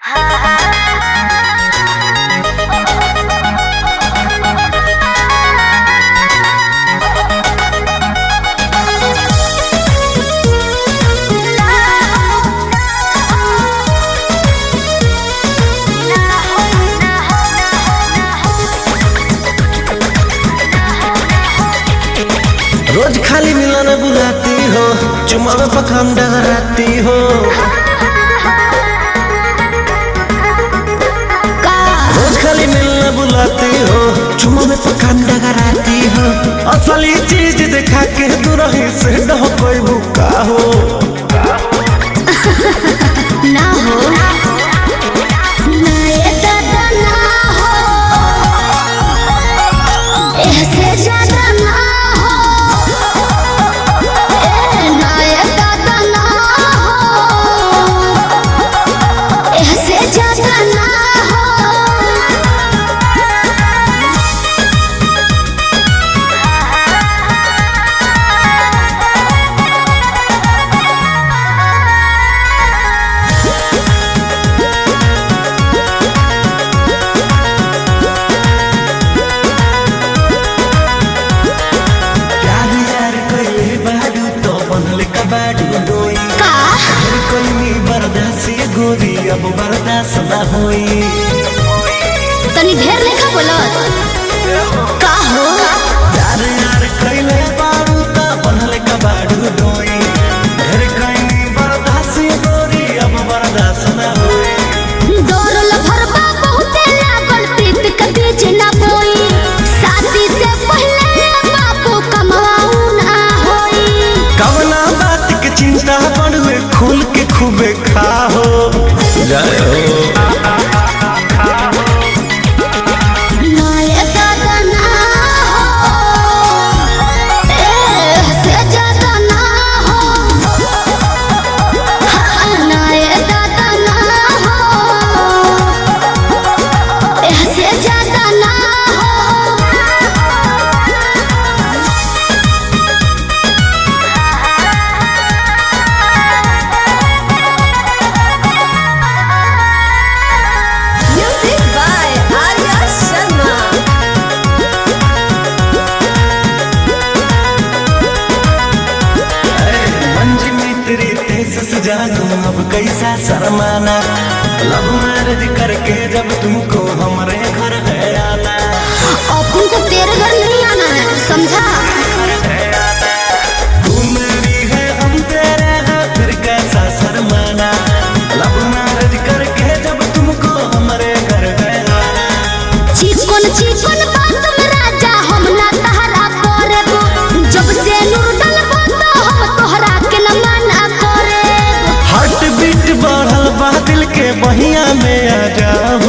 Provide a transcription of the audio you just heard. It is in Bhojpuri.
रोज खाली मिलन बुलाती हो, चुमा में पखान डगराती हो। रोज खाली मिलन बुलाती हो, चुमा में पखान डगराती हो। असली चीज दिखा के तू रही से न कोई भूखा हो ना हो ना ये दादा ना हो, ऐसे ज्यादा ना हो, ना ये दादा ना हो, ऐसे ज्यादा ना हो। गोरी अब बर्दाश्त ना होई, तनी ढेर लेखा बोलत का हो। यार यार कइले बारू त बनले कबाड़ू डोई। ढेर कइनी बर्दाश्त गोरी अब बर्दाश्त ना होई। डोरल भरबा बहुते लागल, प्रीत के बीच ना बोई। शादी से पहले बापू कमाऊ ना होई। कवना बात के चिंता बड़ुए खुल के खूबे खाओ जय हो। ना ये दादा ना हो, ऐसे ज्यादा ना हो, ना ये दादा ना हो, ऐसे ज्यादा ना हो। Music by Arya Sharma. मंजी मित्री तेज सजानो अब कैसा शर्माना। लव मैरिज करके जब तुमको हमारे घर है आना। अपन को तेरे घर नहीं आना है, समझा। तू मेरी है हम तेरे हैं, फिर कैसा शर्माना। लव मैरिज करके जब तुमको हमारे घर है आना। चिकन चिकन बात में राजा हम ना तहरा करेबो, जब से नूर डलबो तो हम तोहरा के न मना करेबो। हार्ट बीट बढ़ल बा दिल के बहिया में आ जाओ।